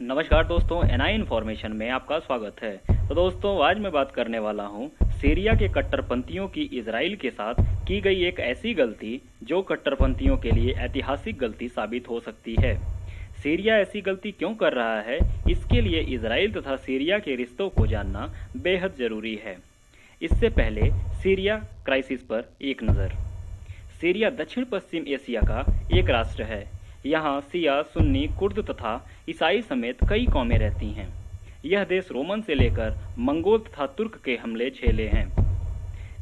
नमस्कार दोस्तों, NI information में आपका स्वागत है। तो दोस्तों, आज मैं बात करने वाला हूं सीरिया के कट्टरपंथियों की इजराइल के साथ की गई एक ऐसी गलती जो कट्टरपंथियों के लिए ऐतिहासिक गलती साबित हो सकती है। सीरिया ऐसी गलती क्यों कर रहा है, इसके लिए इजराइल तथा सीरिया के रिश्तों को जानना बेहद जरूरी है। इससे पहले सीरिया क्राइसिस पर एक नज़र। सीरिया दक्षिण पश्चिम एशिया का एक राष्ट्र है। यहाँ शिया, सुन्नी, कुर्द तथा ईसाई समेत कई कौमें रहती हैं। यह देश रोमन से लेकर मंगोल तथा तुर्क के हमले झेले हैं।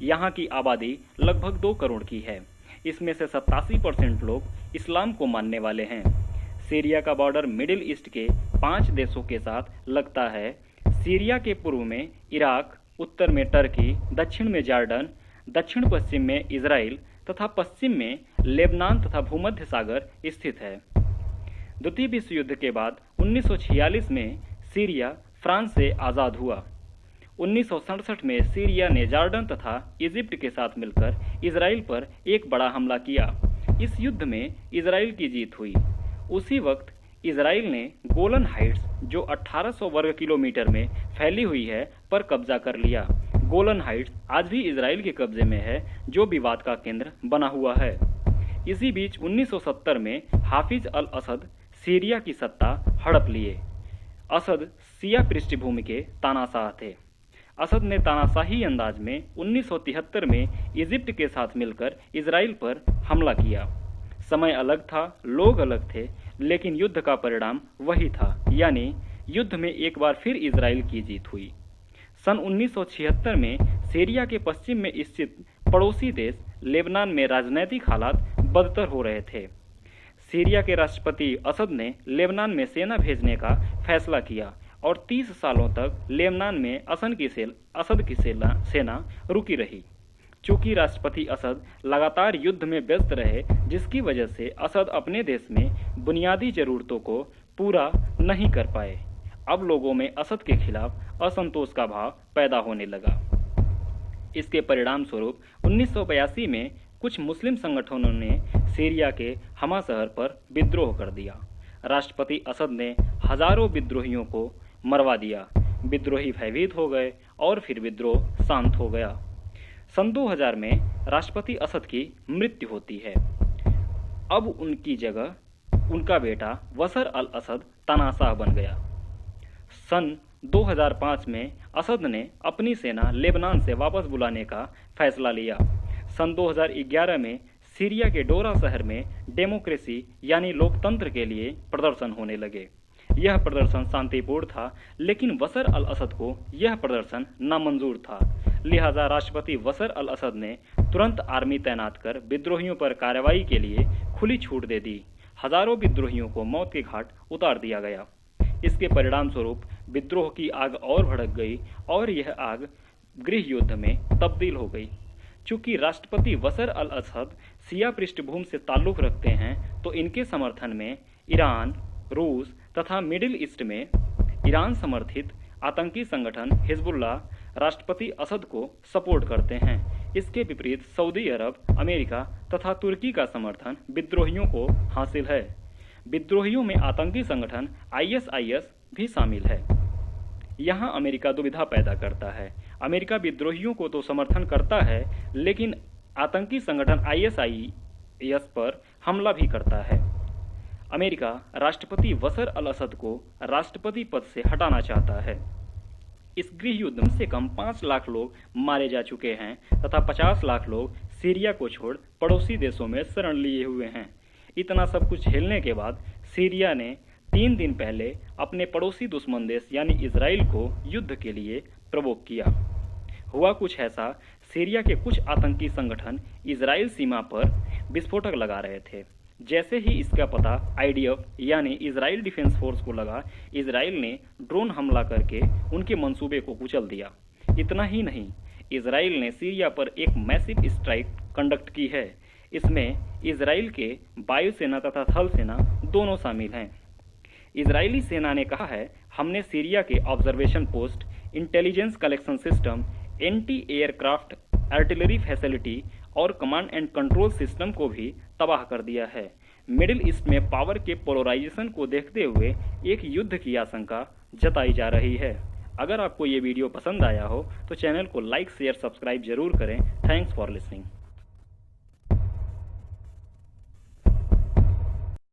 यहाँ की आबादी लगभग 2 करोड़ की है। इसमें से 87% लोग इस्लाम को मानने वाले हैं। सीरिया का बॉर्डर मिडिल ईस्ट के 5 देशों के साथ लगता है। सीरिया के पूर्व में इराक, उत्तर में टर्की, दक्षिण में जॉर्डन, दक्षिण पश्चिम में इजराइल तथा पश्चिम में लेबनान तथा भूमध्य सागर स्थित है। द्वितीय विश्व युद्ध के बाद 1946 में सीरिया फ्रांस से आज़ाद हुआ। 1967 में सीरिया ने जॉर्डन तथा इजिप्ट के साथ मिलकर इजराइल पर एक बड़ा हमला किया। इस युद्ध में इजराइल की जीत हुई। उसी वक्त इजराइल ने गोलन हाइट्स, जो 1800 वर्ग किलोमीटर में फैली हुई है, पर कब्जा कर लिया। गोलन हाइट्स आज भी इजराइल के कब्जे में है, जो विवाद का केंद्र बना हुआ है। इसी बीच 1970 में हाफिज अल असद सीरिया की सत्ता हड़प लिए। असद शिया पृष्ठभूमि के तानाशाह थे। असद ने तानाशाही अंदाज में 1973 में इजिप्ट के साथ मिलकर इजराइल पर हमला किया। समय अलग था, लोग अलग थे, लेकिन युद्ध का परिणाम वही था, यानी युद्ध में एक बार फिर इजराइल की जीत हुई। सन 1976 में सीरिया के पश्चिम में स्थित पड़ोसी देश लेबनान में राजनीतिक हालात बदतर हो रहे थे। सीरिया के राष्ट्रपति असद ने लेबनान में सेना भेजने का फैसला किया और 30 सालों तक लेबनान में असद की सेना रुकी रही। चूंकि राष्ट्रपति असद लगातार युद्ध में व्यस्त रहे, जिसकी वजह से असद अपने देश में बुनियादी जरूरतों को पूरा नहीं कर पाए। अब लोगों में असद के खिलाफ असंतोष का भाव पैदा होने लगा। इसके परिणाम स्वरूप 1982 में कुछ मुस्लिम संगठनों ने सीरिया के हमा शहर पर विद्रोह कर दिया। राष्ट्रपति असद ने हजारों विद्रोहियों को मरवा दिया। विद्रोही भयभीत हो गए और फिर विद्रोह शांत हो गया। सन 2000 में राष्ट्रपति असद की मृत्यु होती है। अब उनकी जगह उनका बेटा बशर अल असद तानाशाह बन गया। सन 2005 में असद ने अपनी सेना लेबनान से वापस बुलाने का फैसला लिया। सन 2011 में सीरिया के डोरा शहर में डेमोक्रेसी यानी लोकतंत्र के लिए प्रदर्शन होने लगे। यह प्रदर्शन शांतिपूर्ण था, लेकिन बशर अल असद को यह प्रदर्शन नामंजूर था। लिहाजा राष्ट्रपति बशर अल असद ने तुरंत आर्मी तैनात कर विद्रोहियों पर कार्रवाई के लिए खुली छूट दे दी। हजारों विद्रोहियों को मौत के घाट उतार दिया गया। इसके परिणाम स्वरूप विद्रोह की आग और भड़क गई और यह आग गृह युद्ध में तब्दील हो गई। चूंकि राष्ट्रपति बशर अल असद शिया पृष्ठभूमि से ताल्लुक रखते हैं, तो इनके समर्थन में ईरान, रूस तथा मिडिल ईस्ट में ईरान समर्थित आतंकी संगठन हिजबुल्लाह राष्ट्रपति असद को सपोर्ट करते हैं। इसके विपरीत सऊदी अरब, अमेरिका तथा तुर्की का समर्थन विद्रोहियों को हासिल है। विद्रोहियों में आतंकी संगठन ISIS भी शामिल है। यहाँ अमेरिका दुविधा पैदा करता है। अमेरिका विद्रोहियों को तो समर्थन करता है, लेकिन आतंकी संगठन ISIS पर हमला भी करता है। अमेरिका राष्ट्रपति बशर अल असद को राष्ट्रपति पद से हटाना चाहता है। इस गृह युद्ध में से कम 5 लाख लोग मारे जा चुके हैं तथा 50 लाख लोग सीरिया को छोड़ पड़ोसी देशों में शरण लिए हुए हैं। इतना सब कुछ झेलने के बाद सीरिया ने 3 दिन पहले अपने पड़ोसी दुश्मन देश यानी इजराइल को युद्ध के लिए प्रवोक किया। हुआ कुछ ऐसा, सीरिया के कुछ आतंकी संगठन इजराइल सीमा पर विस्फोटक लगा रहे थे। जैसे ही इसका पता IDF यानी इजराइल डिफेंस फोर्स को लगा, इजराइल ने ड्रोन हमला करके उनके मंसूबे को कुचल दिया। इतना ही नहीं, इजराइल ने सीरिया पर एक मैसिव स्ट्राइक कंडक्ट की है। इसमें इजराइल के वायुसेना तथा थल सेना दोनों शामिल हैं। इजरायली सेना ने कहा है, हमने सीरिया के observation post, intelligence collection system, anti aircraft artillery facility और कमांड एंड कंट्रोल सिस्टम को भी तबाह कर दिया है। मिडिल ईस्ट में पावर के पोलराइजेशन को देखते हुए एक युद्ध की आशंका जताई जा रही है। अगर आपको ये वीडियो पसंद आया हो तो चैनल को लाइक शेयर सब्सक्राइब जरूर करें। Thanks for listening.